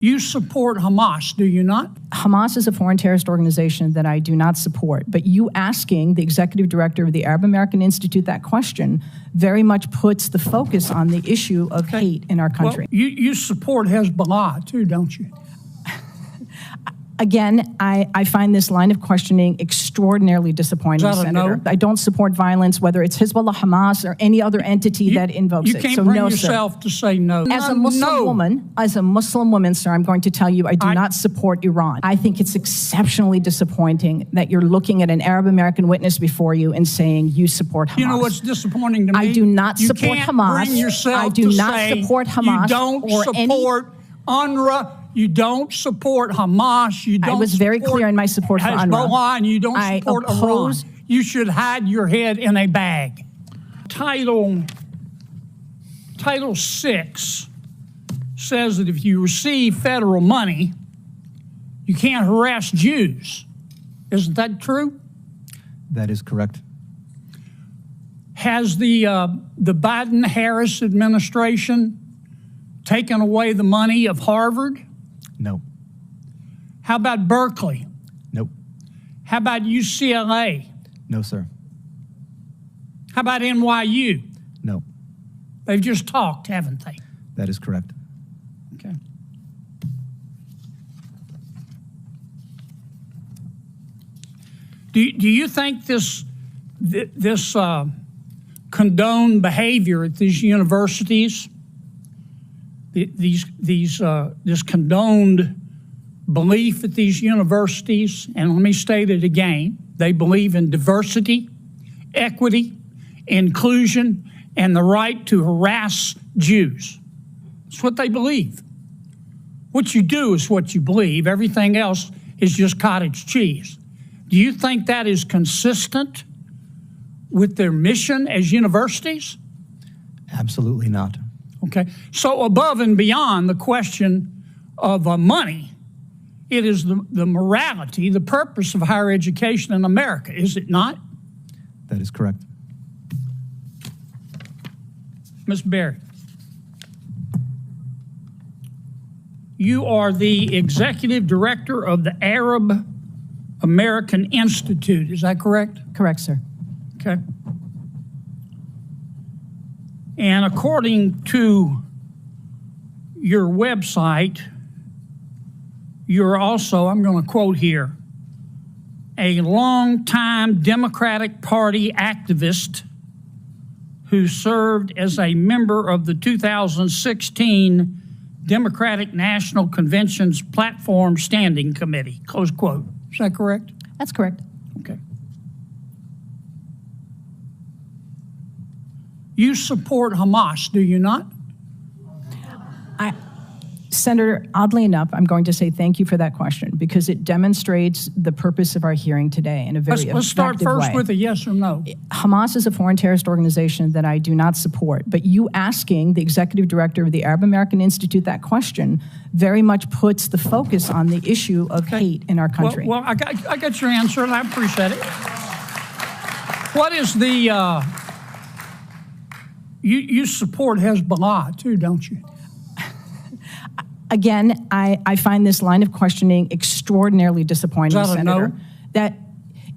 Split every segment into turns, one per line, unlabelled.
You support Hamas, do you not?
Hamas is a foreign terrorist organization that I do not support. But you asking the executive director of the Arab American Institute that question very much puts the focus on the issue of hate in our country.
Well, you support Hezbollah too, don't you?
Again, I find this line of questioning extraordinarily disappointing, Senator.
No?
I don't support violence, whether it's Hezbollah, Hamas, or any other entity that invokes it.
You can't
so
bring
no,
yourself
sir.
to say no.
As a Muslim woman, sir, I'm going to tell you I do not support Iran. I think it's exceptionally disappointing that you're looking at an Arab American witness before you and saying you support Hamas.
You know what's disappointing to me?
I do not support Hamas.
Bring yourself
I do
to
not
say
support Hamas.
You don't
or
support Unrwa. You don't support Hamas. You don't.
I was very clear in my support for
Hezbollah, and you don't support Iran. You should hide your head in a bag. Title 6 says that if you receive federal money, you can't harass Jews. Isn't that true?
That is correct.
Has the Biden-Harris administration taken away the money of Harvard?
No.
How about Berkeley?
Nope.
How about UCLA?
No, sir.
How about NYU?
No.
They've just talked, haven't they?
That is correct.
Okay. Do you think this condoned behavior at these universities, this condoned belief at these universities, and let me state it again, they believe in diversity, equity, inclusion, and the right to harass Jews. That's what they believe. What you do is what you believe. Everything else is just cottage cheese. Do you think that is consistent with their mission as universities?
Absolutely not.
Okay, so above and beyond the question of money, it is the morality, the purpose of higher education in America, is it not?
That is correct.
Ms. Berry, you are the executive director of the Arab American Institute, is that correct?
Correct, sir.
Okay. And according to your website, you're also, I'm going to quote here, a longtime Democratic Party activist who served as a member of the 2016 Democratic National Convention's Platform Standing Committee, close quote. Is that correct?
That's correct.
Okay. You support Hamas, do you not?
Senator, oddly enough, I'm going to say thank you for that question because it demonstrates the purpose of our hearing today in a very effective way.
Let's start first with a yes or no.
Hamas is a foreign terrorist organization that I do not support, but you asking the executive director of the Arab American Institute that question very much puts the focus on the issue of hate in our country.
Well, I got your answer, and I appreciate it. What is the, you support Hezbollah too, don't you?
Again, I find this line of questioning extraordinarily disappointing, Senator.
No?
That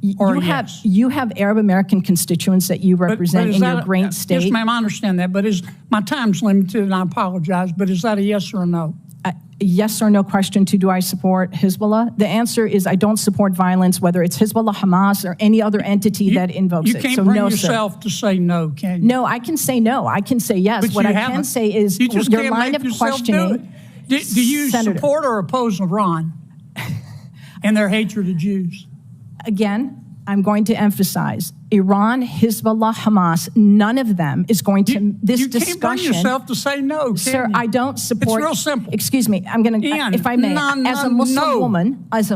you have Arab American constituents that you represent in your great state.
Yes, ma'am, I understand that, but my time's limited, and I apologize, but is that a yes or a no?
A yes or no question to do I support Hezbollah? The answer is I don't support violence, whether it's Hezbollah, Hamas, or any other entity that invokes it.
You can't
so
bring
no,
yourself to say no, can you?
No, I can say no. I can say yes.
But
what I can say is your line of questioning.
Do you support or oppose Iran and their hatred of Jews?
Again, I'm going to emphasize Iran, Hezbollah, Hamas, none of them is going to, this discussion.
You can't bring yourself to say no, can
Sir,
you?
I don't support.
It's real simple.
Excuse me, I'm going to, if I may, as a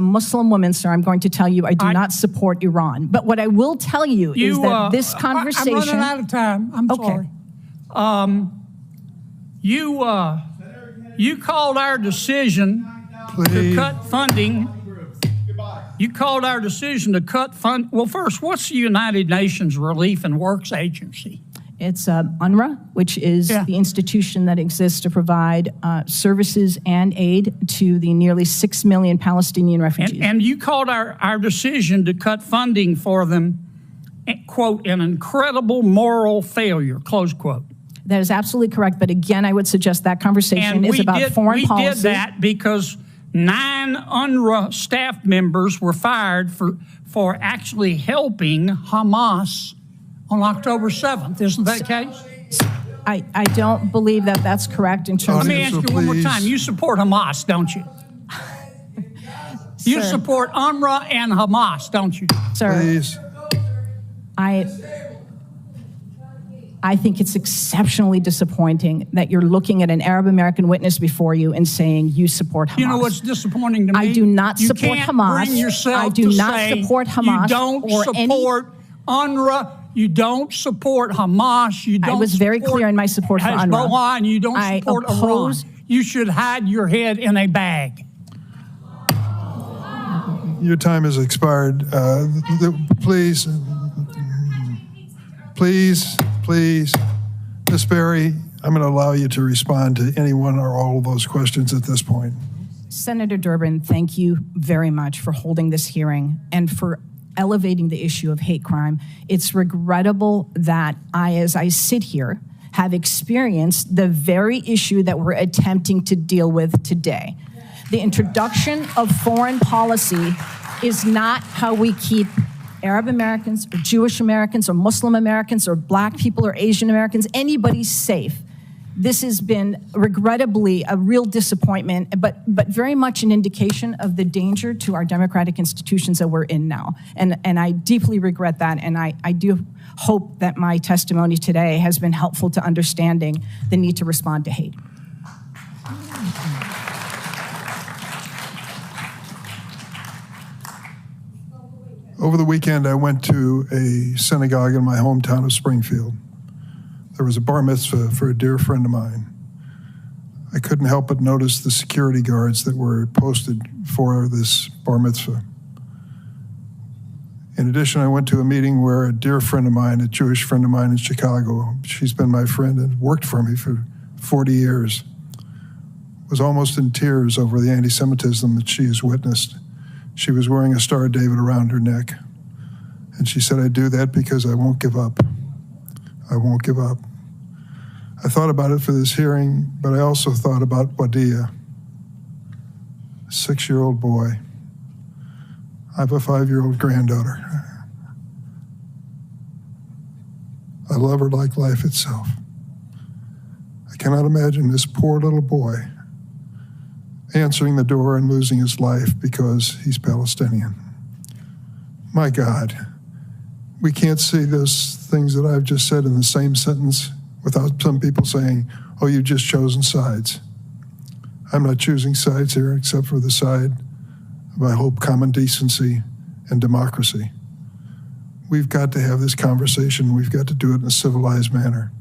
Muslim woman, sir, I'm going to tell you I do not support Iran. But what I will tell you is that this conversation.
I'm running out of time. I'm sorry. You called our decision to cut funding. You called our decision to cut fund. Well, first, what's the United Nations Relief and Works Agency?
It's Unrwa, which is
Yeah.
the institution that exists to provide services and aid to the nearly 6 million Palestinian refugees.
And you called our decision to cut funding for them, quote, an incredible moral failure, close quote.
That is absolutely correct. But again, I would suggest that conversation is about foreign policy.
We did that because 9 UNRWA staff members were fired for actually helping Hamas on October 7th. Isn't that the case?
I don't believe that that's correct in terms
Let
of...
me ask you one more time. You support Hamas, don't you? You
Sir.
support UNRWA and Hamas, don't you?
Sir,
Please.
I think it's exceptionally disappointing that you're looking at an Arab American witness before you and saying you support Hamas.
You know what's disappointing to me?
I do not
You
support
can't
Hamas.
Bring yourself
I do
to
not
say
support Hamas
You don't
or
support UNRWA. You don't support Hamas. You don't.
I was very
support
clear in my support for UNRWA.
Hezbollah, and you don't
I
support
oppose-
Iran. You should hide your head in a bag.
Your time has expired. Please, Ms. Berry, I'm going to allow you to respond to any one or all of those questions at this point.
Senator Durbin, thank you very much for holding this hearing and for elevating the issue of hate crime. It's regrettable that as I sit here, have experienced the very issue that we're attempting to deal with today. The introduction of foreign policy is not how we keep Arab Americans or Jewish Americans or Muslim Americans or Black people or Asian Americans, anybody safe. This has been regrettably a real disappointment, but very much an indication of the danger to our democratic institutions that we're in now. And I deeply regret that, and I do hope that my testimony today has been helpful to understanding the need to respond to hate.
Over the weekend, I went to a synagogue in my hometown of Springfield. There was a bar mitzvah for a dear friend of mine. I couldn't help but notice the security guards that were posted for this bar mitzvah. In addition, I went to a meeting where a dear friend of mine, a Jewish friend of mine in Chicago, she's been my friend and worked for me for 40 years, was almost in tears over the anti-Semitism that she has witnessed. She was wearing a Star of David around her neck. And she said, I do that because I won't give up. I won't give up. I thought about it for this hearing, but I also thought about Wadia, a 6-year-old boy. I have a 5-year-old granddaughter. I love her like life itself. I cannot imagine this poor little boy answering the door and losing his life because he's Palestinian. My God, we can't say those things that I've just said in the same sentence without some people saying, oh, you've just chosen sides. I'm not choosing sides here except for the side of, I hope, common decency and democracy. We've got to have this conversation. We've got to do it in a civilized manner.